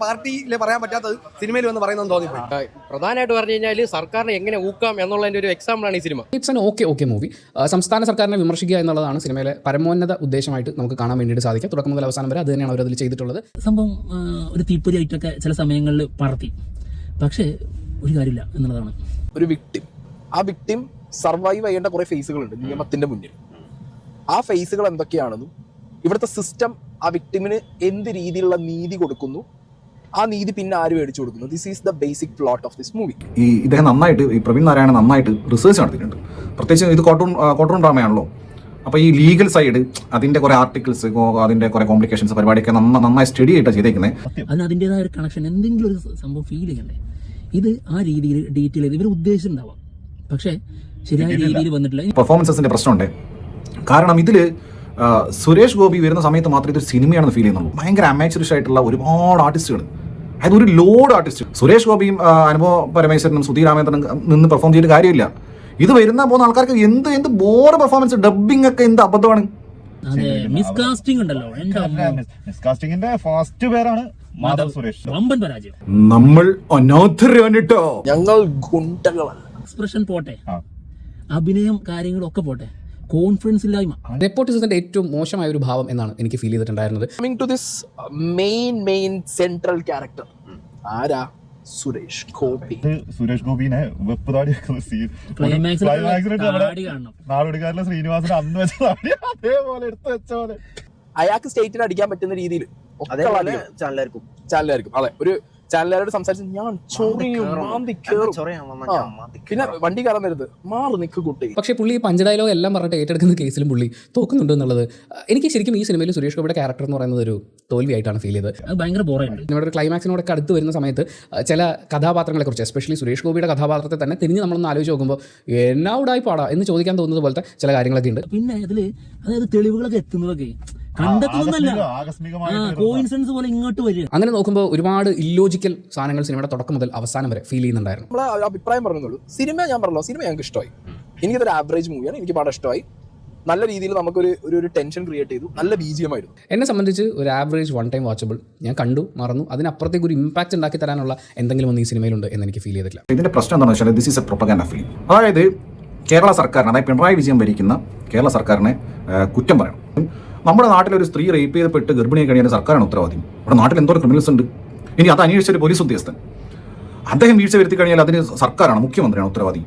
പാർട്ടിയിലെ പറയാൻ പറ്റാത്തത് സിനിമയിൽ വന്ന് പറയുന്നത് തോന്നിപ്പോയി. പ്രധാനമായിട്ട് പറഞ്ഞു കഴിഞ്ഞാൽ സർക്കാരിനെ എങ്ങനെ ഊക്കാം എന്നുള്ളതിന്റെ ഒരു എക്സാമ്പിളാണ് ഈ cinema. It's an okay movie. സംസ്ഥാന സർക്കാരിനെ വിമർശിക്കുക എന്നുള്ളതാണ് സിനിമയിലെ പരമോന്നത ഉദ്ദേശമായിട്ട് നമുക്ക് കാണാൻ വേണ്ടിയിട്ട് സാധിക്കും. തുടക്കം മുതൽ അവസാനം വരെ അത് തന്നെയാണ് അവരതിൽ ചെയ്തിട്ടുള്ളത്. സംഭവം ഒരു തീപ്പൊരിയായിട്ടൊക്കെ ചില സമയങ്ങളിൽ പറത്തി, പക്ഷേ ഒരു കാര്യമില്ല എന്നുള്ളതാണ്. ഒരു വിക്ടിം, ആ വിക്ടിം സർവൈവ് ചെയ്യേണ്ട കുറെ ഫേസുകളുണ്ട് നിയമത്തിന്റെ മുന്നിൽ. ആ ഫേസുകൾ എന്തൊക്കെയാണെന്നും ഇവിടുത്തെ സിസ്റ്റം ആ വിക്ടിമിന് എന്ത് രീതിയിലുള്ള നീതി കൊടുക്കുന്നു, ആ നീതി പിന്നെ ആര് മേടിച്ചു കൊടുക്കുന്നു. This is the basic plot of this movie. ഇദ്ദേഹം നന്നായിട്ട്, ഈ പ്രവീൺ നാരായണൻ നന്നായിട്ട് റിസർച്ച് നടത്തിയിട്ടുണ്ട്. പ്രത്യേകിച്ച് ഇത് കോർട്ട് ഡ്രാമയാണല്ലോ. അപ്പോൾ ഈ ലീഗൽ സൈഡ്, അതിന്റെ കുറെ ആർട്ടിക്കിൾസ്, അതിന്റെ കുറെ കോംപ്ലിക്കേഷൻസ് പരിപാടിയൊക്കെ നന്നായി സ്റ്റഡി ആയിട്ടാണ് ചെയ്തേക്കുന്നത്. അതിന് അതിൻ്റെതായ ഒരു കണക്ഷൻ, എന്തെങ്കിലും ഒരു സംഭവം ഫീൽ ചെയ്യണ്ടേ. ഇത് ആ രീതിയിൽ ഡീറ്റെയിൽ ചെയ്ത് ഇവർ ഉദ്ദേശിച്ചിട്ടുണ്ടാവാം, പക്ഷേ ശരിയായ രീതിയിൽ വന്നിട്ടില്ല. പെർഫോമൻസസിന്റെ പ്രശ്നമുണ്ട്. കാരണം ഇതില് സുരേഷ് ഗോപി വരുന്ന സമയത്ത് മാത്രമേ ഇതൊരു സിനിമയാണെന്ന് ഫീൽ ചെയ്യുന്നുള്ളൂ. ഭയങ്കര അമാച്ചറിഷ് ആയിട്ടുള്ള ഒരുപാട് ആർട്ടിസ്റ്റുകൾ, അതായത് ഒരു ലോഡ് ആർട്ടിസ്റ്റ്. സുരേഷ് ഗോപിയും അനുഭവ പരമേശ്വരനും സുധീർ രാമേന്ദ്രനും നിന്ന് പെർഫോം ചെയ്തിട്ട് കാര്യമില്ല. ഇത് വരുന്ന പോകുന്ന ആൾക്കാർക്ക് എന്ത് ബോറ് പെർഫോമൻസ്, ഡബിംഗ് ഒക്കെ എന്ത് അബദ്ധമാണ്. നമ്മൾ അനാഥരാണിട്ടോ, ഞങ്ങൾ ഗുണ്ടകളല്ല. എക്സ്പ്രഷൻ പോട്ടെ, അഭിനയം കാര്യങ്ങളും ഒക്കെ പോട്ടെ, കോൺഫിഡൻസ് ഇല്ലായ്മ നെപ്പോട്ടിസത്തിന്റെ ഏറ്റവും മോശമായ ഒരു ഭാവം എന്നാണ് എനിക്ക് ഫീൽ ചെയ്തിട്ടുണ്ടായിരുന്നത്. Coming to this main central character, ആരാ? സുരേഷ് ഗോപി. സുരേഷ് ഗോപിനെ വെപ്പ് താടി നാടോടിക്കാരിലെ ശ്രീനിവാസൻ അന്ന് വെച്ച താടി അതേപോലെ എടുത്തു വെച്ച പോലെ അയാൾക്ക് സ്റ്റേറ്റിന് അടിക്കാൻ പറ്റുന്ന രീതിയിൽ ചാനലായിരിക്കും. അതെ, ഒരു ചാനലുകാരോട് സംസാരിച്ച് ഞാൻ പിന്നെ വണ്ടി കയറാൻ വരുന്നത് മാറി നിൽക്ക് കുട്ടി. പക്ഷേ പുള്ളി പഞ്ച് ഡയലോഗ് എല്ലാം പറഞ്ഞിട്ട് ഏറ്റെടുക്കുന്ന കേസിലും പുള്ളി തോക്കുന്നുണ്ട് എന്നുള്ളത് എനിക്ക് ശരിക്കും ഈ സിനിമയിൽ സുരേഷ് ഗോപിയുടെ ക്യാരക്ടർ എന്ന് പറയുന്നത് ഒരു തോൽവിയായിട്ടാണ് ഫീൽ ചെയ്തത്. ഭയങ്കര ബോറായിട്ട് നമ്മുടെ ഒരു ക്ലൈമാക്സിനോടൊക്കെ അടുത്ത് വരുന്ന സമയത്ത് ചില കഥാപാത്രങ്ങളെക്കുറിച്ച്, എസ്പെഷ്യലി സുരേഷ് ഗോപിയുടെ കഥാപാത്രത്തെ തന്നെ തിരിഞ്ഞ് നമ്മളൊന്ന് ആലോചിച്ച് നോക്കുമ്പോൾ എന്നാവുടായി പാടാ എന്ന് ചോദിക്കാൻ തോന്നുന്നത് പോലത്തെ ചില കാര്യങ്ങളൊക്കെ ഉണ്ട്. പിന്നെ അതിൽ അതായത് തെളിവുകളൊക്കെ എത്തുന്നതൊക്കെ കോയിൻസിഡൻസ് പോലെ ഇങ്ങോട്ട് വരിക. അങ്ങനെ നോക്കുമ്പോൾ ഒരുപാട് ഇല്ലോജിക്കൽ സാധനങ്ങൾ സിനിമയുടെ തുടക്കം മുതൽ അവസാനം വരെ ഫീൽ ചെയ്യുന്നുണ്ടായിരുന്നു. നമ്മളെ അഭിപ്രായം പറഞ്ഞുള്ളൂ. സിനിമ ഞാൻ പറഞ്ഞല്ലോ, സിനിമ ഞങ്ങൾക്ക് ഇഷ്ടമായി. എനിക്കതൊരു ആവറേജ് മൂവിയാണ്, എനിക്ക് പാടെ ഇഷ്ടമായി. നല്ല രീതിയിൽ നമുക്കൊരു ഒരു ടെൻഷൻ ക്രിയേറ്റ് ചെയ്തു, നല്ല BGM ആയിരുന്നു. എന്നെ സംബന്ധിച്ച് ഒരു ആവറേജ് വൺ ടൈം വാച്ചബിൾ. ഞാൻ കണ്ടു, മറന്നു. അതിനപ്പുറത്തേക്ക് ഒരു ഇമ്പാക്ട് ഉണ്ടാക്കി തരാനുള്ള എന്തെങ്കിലും ഒന്ന് ഈ സിനിമയിലുണ്ട് എന്ന് എനിക്ക് ഫീൽ ചെയ്തിട്ടില്ല. ഇതിന്റെ പ്രശ്നം എന്താണെന്ന് വെച്ചാൽ this is A propaganda film. അതായത് കേരള സർക്കാരിനെ, അതായത് പിണറായി വിജയൻ ഭരിക്കുന്ന കേരള സർക്കാരിനെ കുറ്റം പറയണം. നമ്മുടെ നാട്ടിലൊരു സ്ത്രീ റേപ്പ് ചെയ്യപ്പെട്ട് ഗർഭിണിയെ കഴിയാൻ സർക്കാരാണ് ഉത്തരവാദി. ഇവിടെ നാട്ടിൽ എന്തോരം ക്രിമിനൽസ് ഉണ്ട്. ഇനി അത് അന്വേഷിച്ചൊരു പോലീസ് ഉദ്യോഗസ്ഥൻ അദ്ദേഹം വീഴ്ച വരുത്തി കഴിഞ്ഞാൽ അതിന് സർക്കാരാണ്, മുഖ്യമന്ത്രിയാണ് ഉത്തരവാദി.